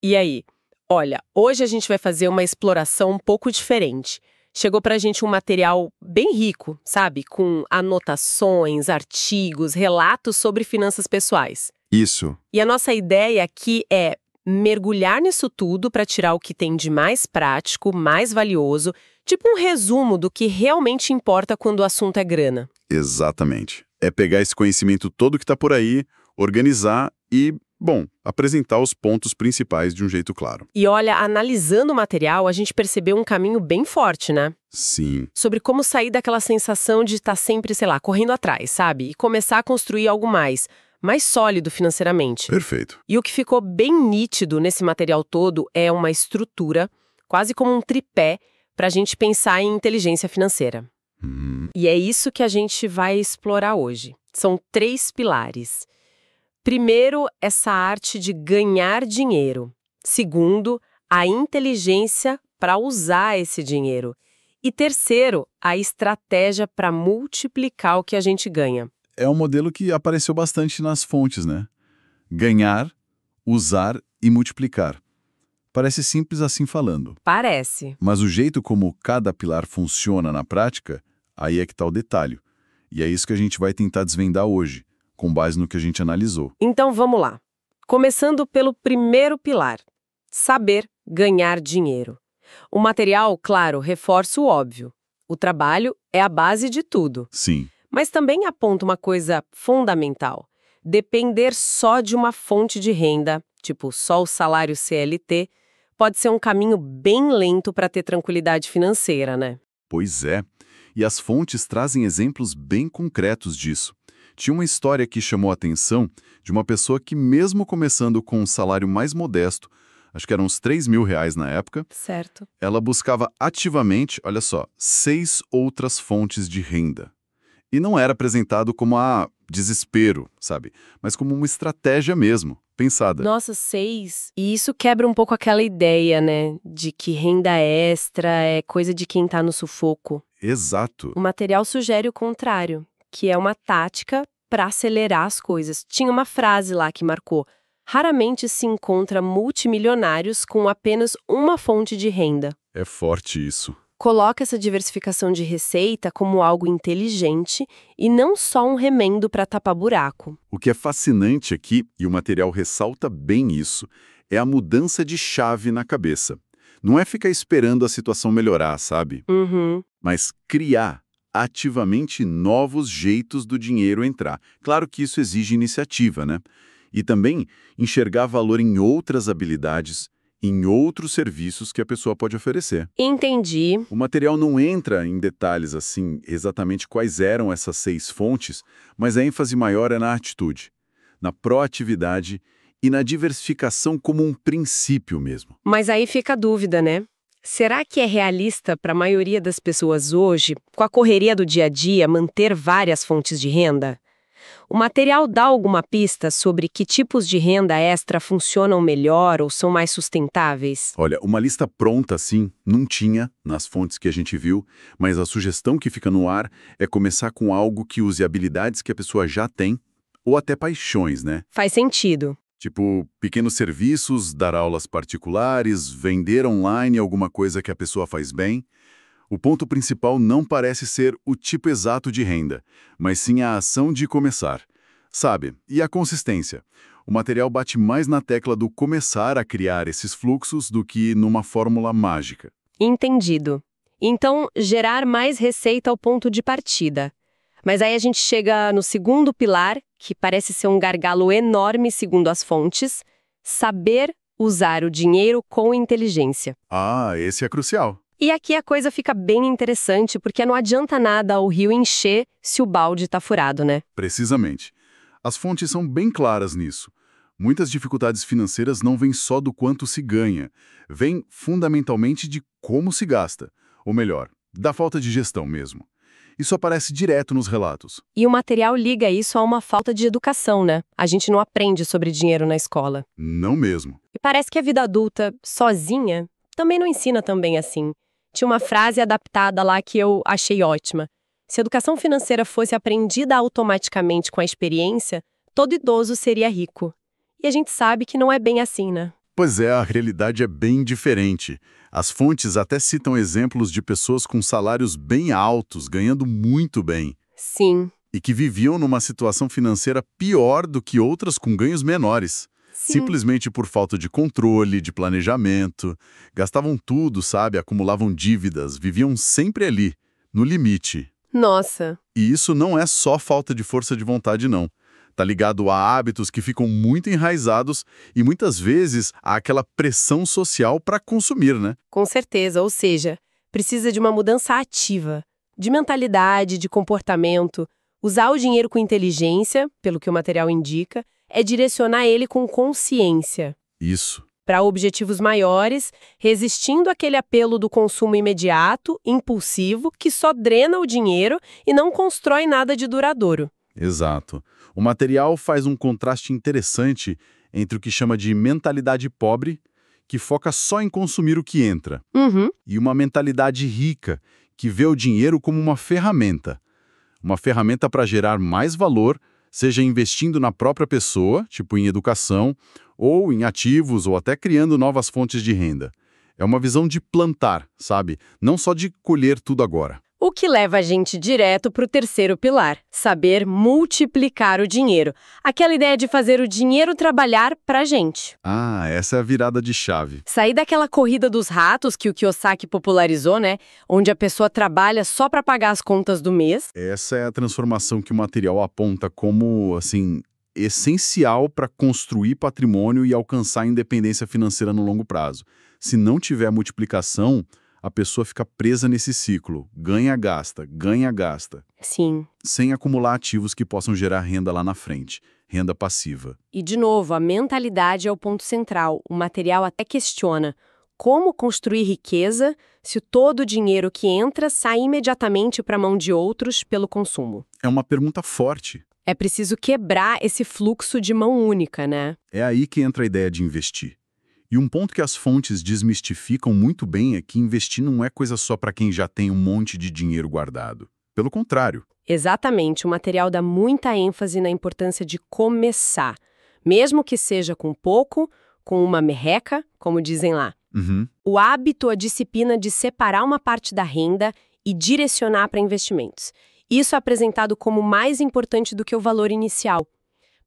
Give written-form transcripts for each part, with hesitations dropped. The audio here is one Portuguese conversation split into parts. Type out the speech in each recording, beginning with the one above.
E aí? Olha, hoje a gente vai fazer uma exploração um pouco diferente. Chegou pra gente um material bem rico, sabe? Com anotações, artigos, relatos sobre finanças pessoais. Isso. E a nossa ideia aqui é mergulhar nisso tudo para tirar o que tem de mais prático, mais valioso, tipo um resumo do que realmente importa quando o assunto é grana. Exatamente. É pegar esse conhecimento todo que está por aí, organizar e, bom, apresentar os pontos principais de um jeito claro. E olha, analisando o material, a gente percebeu um caminho bem forte, né? Sim. Sobre como sair daquela sensação de estar sempre, sei lá, correndo atrás, sabe? E começar a construir algo mais sólido financeiramente. Perfeito. E o que ficou bem nítido nesse material todo é uma estrutura, quase como um tripé, para a gente pensar em inteligência financeira. E é isso que a gente vai explorar hoje. São 3 pilares. Primeiro, essa arte de ganhar dinheiro. Segundo, a inteligência para usar esse dinheiro. E terceiro, a estratégia para multiplicar o que a gente ganha. É um modelo que apareceu bastante nas fontes, né? Ganhar, usar e multiplicar. Parece simples assim falando. Parece. Mas o jeito como cada pilar funciona na prática, aí é que está o detalhe. E é isso que a gente vai tentar desvendar hoje, com base no que a gente analisou. Então vamos lá. Começando pelo primeiro pilar, saber ganhar dinheiro. O material, claro, reforça o óbvio. O trabalho é a base de tudo. Sim. Mas também aponta uma coisa fundamental. Depender só de uma fonte de renda, tipo só o salário CLT, pode ser um caminho bem lento para ter tranquilidade financeira, né? Pois é. E as fontes trazem exemplos bem concretos disso. Tinha uma história que chamou a atenção de uma pessoa que, mesmo começando com um salário mais modesto, acho que eram uns R$ 3.000 na época, Certo. ela buscava ativamente, olha só, 6 outras fontes de renda. E não era apresentado como desespero, sabe? Mas como uma estratégia mesmo, pensada. Nossa, 6. E isso quebra um pouco aquela ideia, né? De que renda extra é coisa de quem tá no sufoco. Exato. O material sugere o contrário, que é uma tática para acelerar as coisas. Tinha uma frase lá que marcou: raramente se encontra multimilionários com apenas uma fonte de renda. É forte isso. Coloca essa diversificação de receita como algo inteligente e não só um remendo para tapar buraco. O que é fascinante aqui, e o material ressalta bem isso, é a mudança de chave na cabeça. Não é ficar esperando a situação melhorar, sabe? Mas criar ativamente novos jeitos do dinheiro entrar. Claro que isso exige iniciativa, né? E também enxergar valor em outras habilidades, em outros serviços que a pessoa pode oferecer. Entendi. O material não entra em detalhes assim, exatamente quais eram essas 6 fontes, mas a ênfase maior é na atitude, na proatividade e na diversificação como um princípio mesmo. Mas aí fica a dúvida, né? Será que é realista para a maioria das pessoas hoje, com a correria do dia a dia, manter várias fontes de renda? O material dá alguma pista sobre que tipos de renda extra funcionam melhor ou são mais sustentáveis? Olha, uma lista pronta assim não tinha nas fontes que a gente viu, mas a sugestão que fica no ar é começar com algo que use habilidades que a pessoa já tem, ou até paixões, né? Faz sentido. Tipo, pequenos serviços, dar aulas particulares, vender online alguma coisa que a pessoa faz bem. O ponto principal não parece ser o tipo exato de renda, mas sim a ação de começar. Sabe? E a consistência. O material bate mais na tecla do começar a criar esses fluxos do que numa fórmula mágica. Entendido. Então, gerar mais receita ao ponto de partida. Mas aí a gente chega no segundo pilar, que parece ser um gargalo enorme segundo as fontes: saber usar o dinheiro com inteligência. Ah, esse é crucial. E aqui a coisa fica bem interessante, porque não adianta nada o rio encher se o balde está furado, né? Precisamente. As fontes são bem claras nisso. Muitas dificuldades financeiras não vêm só do quanto se ganha, vêm fundamentalmente de como se gasta, ou melhor, da falta de gestão mesmo. Isso aparece direto nos relatos. E o material liga isso a uma falta de educação, né? A gente não aprende sobre dinheiro na escola. Não mesmo. E parece que a vida adulta, sozinha, também não ensina também assim. Tinha uma frase adaptada lá que eu achei ótima. Se a educação financeira fosse aprendida automaticamente com a experiência, todo idoso seria rico. E a gente sabe que não é bem assim, né? Pois é, a realidade é bem diferente. As fontes até citam exemplos de pessoas com salários bem altos, ganhando muito bem. Sim. E que viviam numa situação financeira pior do que outras com ganhos menores. Sim. Simplesmente por falta de controle, de planejamento. Gastavam tudo, sabe? Acumulavam dívidas, viviam sempre ali, no limite. Nossa. E isso não é só falta de força de vontade, não. Tá ligado a hábitos que ficam muito enraizados e muitas vezes há aquela pressão social para consumir, né? Com certeza, ou seja, precisa de uma mudança ativa, de mentalidade, de comportamento. Usar o dinheiro com inteligência, pelo que o material indica, é direcionar ele com consciência. Isso. Para objetivos maiores, resistindo àquele apelo do consumo imediato, impulsivo, que só drena o dinheiro e não constrói nada de duradouro. Exato. O material faz um contraste interessante entre o que chama de mentalidade pobre, que foca só em consumir o que entra, e uma mentalidade rica, que vê o dinheiro como uma ferramenta. Uma ferramenta para gerar mais valor, seja investindo na própria pessoa, tipo em educação, ou em ativos, ou até criando novas fontes de renda. É uma visão de plantar, sabe? Não só de colher tudo agora. O que leva a gente direto para o terceiro pilar, saber multiplicar o dinheiro. Aquela ideia de fazer o dinheiro trabalhar para a gente. Ah, essa é a virada de chave. Sair daquela corrida dos ratos que o Kiyosaki popularizou, né? Onde a pessoa trabalha só para pagar as contas do mês. Essa é a transformação que o material aponta como, assim, essencial para construir patrimônio e alcançar a independência financeira no longo prazo. Se não tiver multiplicação, a pessoa fica presa nesse ciclo, ganha, gasta, Sim. sem acumular ativos que possam gerar renda lá na frente, renda passiva. E, de novo, a mentalidade é o ponto central. O material até questiona como construir riqueza se todo o dinheiro que entra sai imediatamente para a mão de outros pelo consumo. É uma pergunta forte. É preciso quebrar esse fluxo de mão única, né? É aí que entra a ideia de investir. E um ponto que as fontes desmistificam muito bem é que investir não é coisa só para quem já tem um monte de dinheiro guardado. Pelo contrário. Exatamente, o material dá muita ênfase na importância de começar, mesmo que seja com pouco, com uma merreca, como dizem lá. O hábito, a disciplina de separar uma parte da renda e direcionar para investimentos. Isso é apresentado como mais importante do que o valor inicial.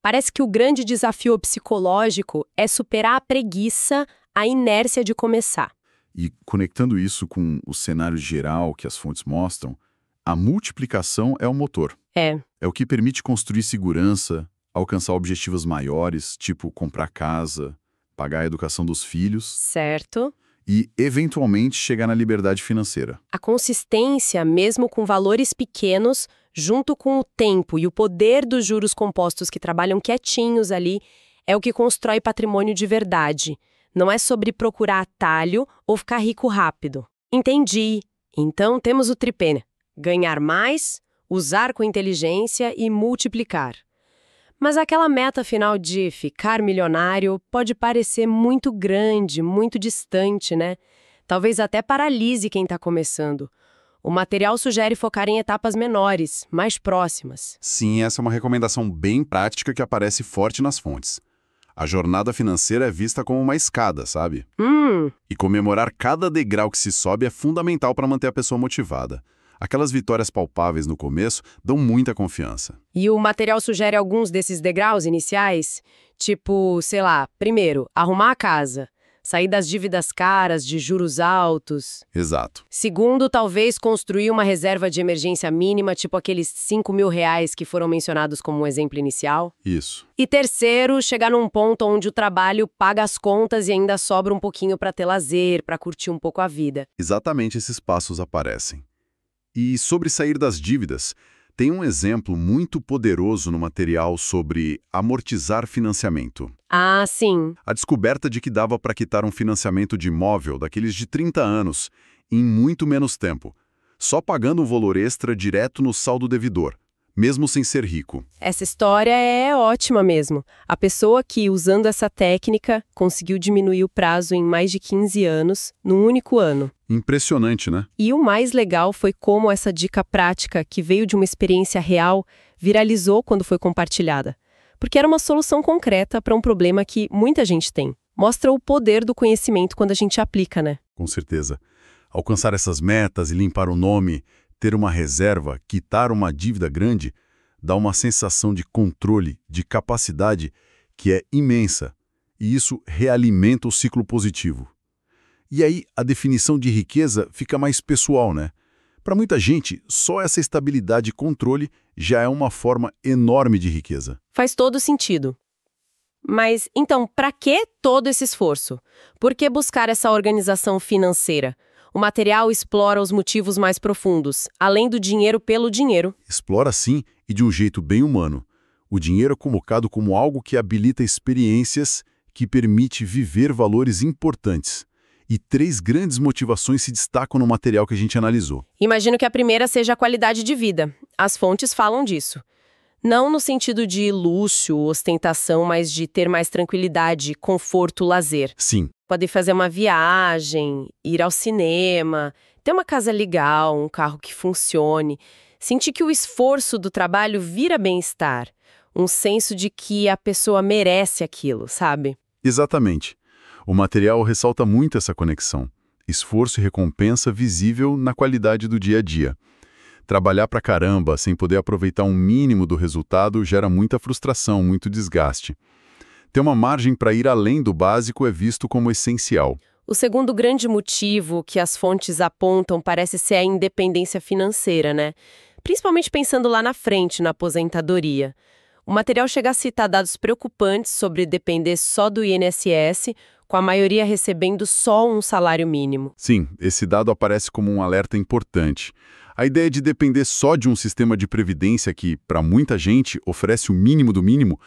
Parece que o grande desafio psicológico é superar a preguiça, a inércia de começar. E conectando isso com o cenário geral que as fontes mostram, a multiplicação é o motor. É o que permite construir segurança, alcançar objetivos maiores, tipo comprar casa, pagar a educação dos filhos. Certo. E, eventualmente, chegar na liberdade financeira. A consistência, mesmo com valores pequenos, junto com o tempo e o poder dos juros compostos que trabalham quietinhos ali, é o que constrói patrimônio de verdade. Não é sobre procurar atalho ou ficar rico rápido. Entendi. Então temos o tripé: ganhar mais, usar com inteligência e multiplicar. Mas aquela meta final de ficar milionário pode parecer muito grande, muito distante, né? Talvez até paralise quem está começando. O material sugere focar em etapas menores, mais próximas. Sim, essa é uma recomendação bem prática que aparece forte nas fontes. A jornada financeira é vista como uma escada, sabe? E comemorar cada degrau que se sobe é fundamental para manter a pessoa motivada. Aquelas vitórias palpáveis no começo dão muita confiança. E o material sugere alguns desses degraus iniciais? Tipo, sei lá, primeiro, arrumar a casa. Sair das dívidas caras, de juros altos. Exato. Segundo, talvez construir uma reserva de emergência mínima, tipo aqueles R$ 5.000 que foram mencionados como um exemplo inicial. Isso. E terceiro, chegar num ponto onde o trabalho paga as contas e ainda sobra um pouquinho para ter lazer, para curtir um pouco a vida. Exatamente esses passos aparecem. E sobre sair das dívidas, tem um exemplo muito poderoso no material sobre amortizar financiamento. Ah, sim. A descoberta de que dava para quitar um financiamento de imóvel daqueles de 30 anos em muito menos tempo, só pagando um valor extra direto no saldo devedor, mesmo sem ser rico. Essa história é ótima mesmo. A pessoa que, usando essa técnica, conseguiu diminuir o prazo em mais de 15 anos, num único ano. Impressionante, né? E o mais legal foi como essa dica prática, que veio de uma experiência real, viralizou quando foi compartilhada. Porque era uma solução concreta para um problema que muita gente tem. Mostra o poder do conhecimento quando a gente aplica, né? Com certeza. Alcançar essas metas e limpar o nome, ter uma reserva, quitar uma dívida grande, dá uma sensação de controle, de capacidade que é imensa. E isso realimenta o ciclo positivo. E aí a definição de riqueza fica mais pessoal, né? Para muita gente, só essa estabilidade e controle já é uma forma enorme de riqueza. Faz todo sentido. Mas, então, para que todo esse esforço? Por que buscar essa organização financeira? O material explora os motivos mais profundos, além do dinheiro pelo dinheiro. Explora sim e de um jeito bem humano. O dinheiro é colocado como algo que habilita experiências, que permite viver valores importantes. E 3 grandes motivações se destacam no material que a gente analisou. Imagino que a primeira seja a qualidade de vida. As fontes falam disso. Não no sentido de luxo, ostentação, mas de ter mais tranquilidade, conforto, lazer. Sim. Poder fazer uma viagem, ir ao cinema, ter uma casa legal, um carro que funcione. Sentir que o esforço do trabalho vira bem-estar. Um senso de que a pessoa merece aquilo, sabe? Exatamente. O material ressalta muito essa conexão. Esforço e recompensa visível na qualidade do dia a dia. Trabalhar pra caramba sem poder aproveitar um mínimo do resultado gera muita frustração, muito desgaste. Ter uma margem para ir além do básico é visto como essencial. O segundo grande motivo que as fontes apontam parece ser a independência financeira, né? Principalmente pensando lá na frente, na aposentadoria. O material chega a citar dados preocupantes sobre depender só do INSS, com a maioria recebendo só um salário mínimo. Sim, esse dado aparece como um alerta importante. A ideia de depender só de um sistema de previdência que, para muita gente, oferece o mínimo do mínimo,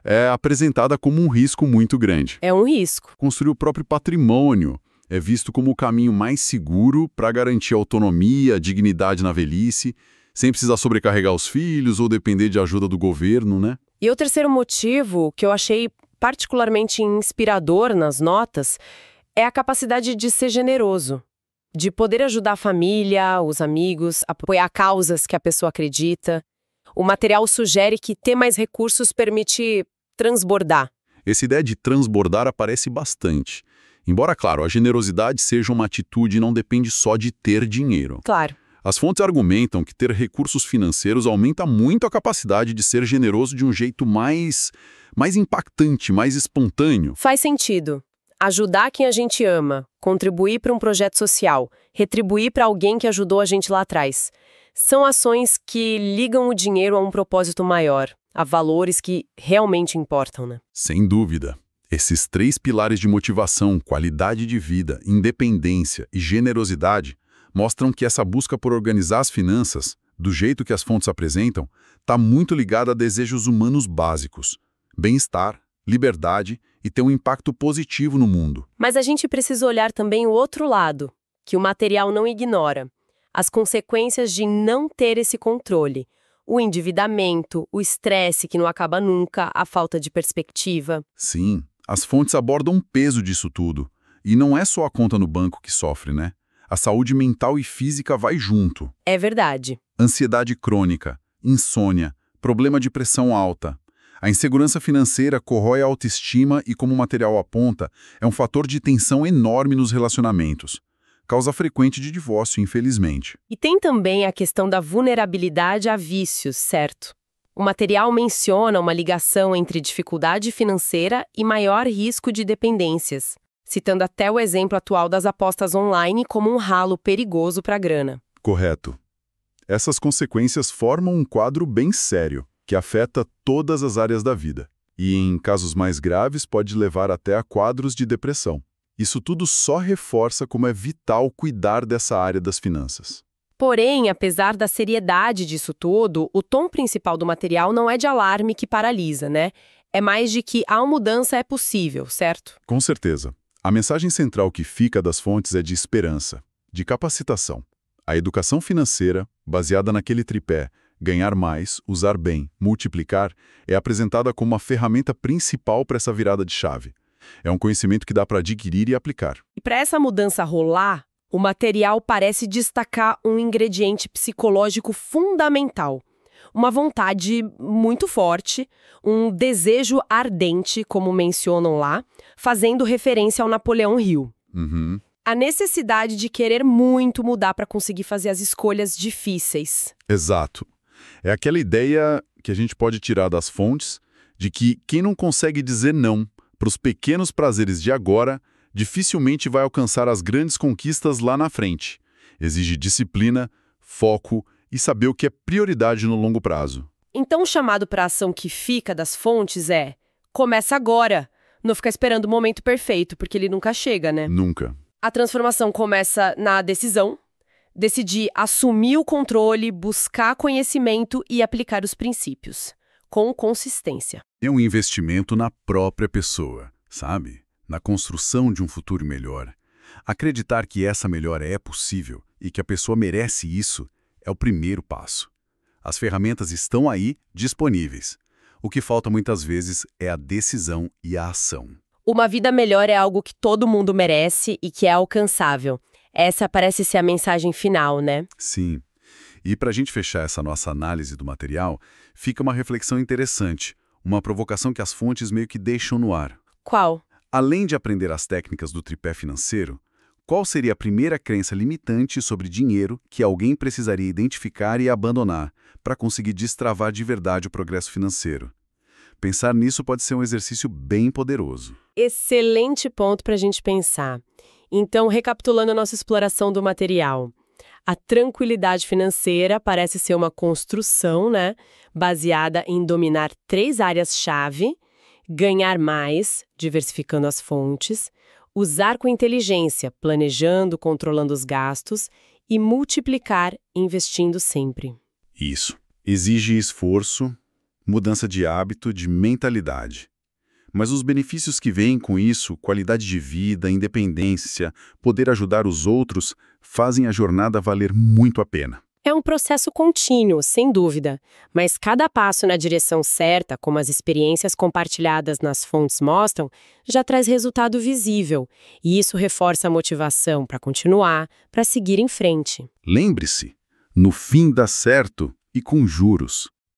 é apresentada como um risco muito grande. É um risco. Construir o próprio patrimônio é visto como o caminho mais seguro para garantir autonomia, dignidade na velhice, sem precisar sobrecarregar os filhos ou depender de ajuda do governo, né? E o terceiro motivo, que eu achei particularmente inspirador nas notas, é a capacidade de ser generoso, de poder ajudar a família, os amigos, apoiar causas que a pessoa acredita. O material sugere que ter mais recursos permite transbordar. Essa ideia de transbordar aparece bastante. Embora, claro, a generosidade seja uma atitude e não depende só de ter dinheiro. Claro. As fontes argumentam que ter recursos financeiros aumenta muito a capacidade de ser generoso de um jeito mais impactante, mais espontâneo. Faz sentido. Ajudar quem a gente ama, contribuir para um projeto social, retribuir para alguém que ajudou a gente lá atrás. São ações que ligam o dinheiro a um propósito maior, a valores que realmente importam, né? Sem dúvida. Esses 3 pilares de motivação, qualidade de vida, independência e generosidade, mostram que essa busca por organizar as finanças, do jeito que as fontes apresentam, está muito ligada a desejos humanos básicos: bem-estar, liberdade e ter um impacto positivo no mundo. Mas a gente precisa olhar também o outro lado, que o material não ignora. As consequências de não ter esse controle. O endividamento, o estresse que não acaba nunca, a falta de perspectiva. Sim, as fontes abordam o peso disso tudo. E não é só a conta no banco que sofre, né? A saúde mental e física vai junto. É verdade. Ansiedade crônica, insônia, problema de pressão alta. A insegurança financeira corrói a autoestima e, como o material aponta, é um fator de tensão enorme nos relacionamentos. Causa frequente de divórcio, infelizmente. E tem também a questão da vulnerabilidade a vícios, certo? O material menciona uma ligação entre dificuldade financeira e maior risco de dependências, citando até o exemplo atual das apostas online como um ralo perigoso para a grana. Correto. Essas consequências formam um quadro bem sério, que afeta todas as áreas da vida. E, em casos mais graves, pode levar até a quadros de depressão. Isso tudo só reforça como é vital cuidar dessa área das finanças. Porém, apesar da seriedade disso tudo, o tom principal do material não é de alarme que paralisa, né? É mais de que a mudança é possível, certo? Com certeza. A mensagem central que fica das fontes é de esperança, de capacitação. A educação financeira, baseada naquele tripé, ganhar mais, usar bem, multiplicar, é apresentada como uma ferramenta principal para essa virada de chave. É um conhecimento que dá para adquirir e aplicar. E para essa mudança rolar, o material parece destacar um ingrediente psicológico fundamental: uma vontade muito forte, um desejo ardente, como mencionam lá, fazendo referência ao Napoleão Hill. Uhum. A necessidade de querer muito mudar para conseguir fazer as escolhas difíceis. Exato. É aquela ideia que a gente pode tirar das fontes de que quem não consegue dizer não para os pequenos prazeres de agora dificilmente vai alcançar as grandes conquistas lá na frente. Exige disciplina, foco e saber o que é prioridade no longo prazo. Então o chamado para a ação que fica das fontes é: começa agora, não ficar esperando o momento perfeito, porque ele nunca chega, né? Nunca. A transformação começa na decisão, decidir assumir o controle, buscar conhecimento e aplicar os princípios, com consistência. É um investimento na própria pessoa, sabe? Na construção de um futuro melhor. Acreditar que essa melhora é possível e que a pessoa merece isso é o primeiro passo. As ferramentas estão aí, disponíveis. O que falta muitas vezes é a decisão e a ação. Uma vida melhor é algo que todo mundo merece e que é alcançável. Essa parece ser a mensagem final, né? Sim. E para a gente fechar essa nossa análise do material, fica uma reflexão interessante, uma provocação que as fontes meio que deixam no ar. Qual? Além de aprender as técnicas do tripé financeiro, qual seria a primeira crença limitante sobre dinheiro que alguém precisaria identificar e abandonar para conseguir destravar de verdade o progresso financeiro? Pensar nisso pode ser um exercício bem poderoso. Excelente ponto para a gente pensar. Então, recapitulando a nossa exploração do material, a tranquilidade financeira parece ser uma construção, né, baseada em dominar 3 áreas-chave: ganhar mais, diversificando as fontes, usar com inteligência, planejando, controlando os gastos, e multiplicar, investindo sempre. Isso. Exige esforço, mudança de hábito, de mentalidade. Mas os benefícios que vêm com isso, qualidade de vida, independência, poder ajudar os outros, fazem a jornada valer muito a pena. É um processo contínuo, sem dúvida, mas cada passo na direção certa, como as experiências compartilhadas nas fontes mostram, já traz resultado visível, e isso reforça a motivação para continuar, para seguir em frente. Lembre-se, no fim dá certo e com juros.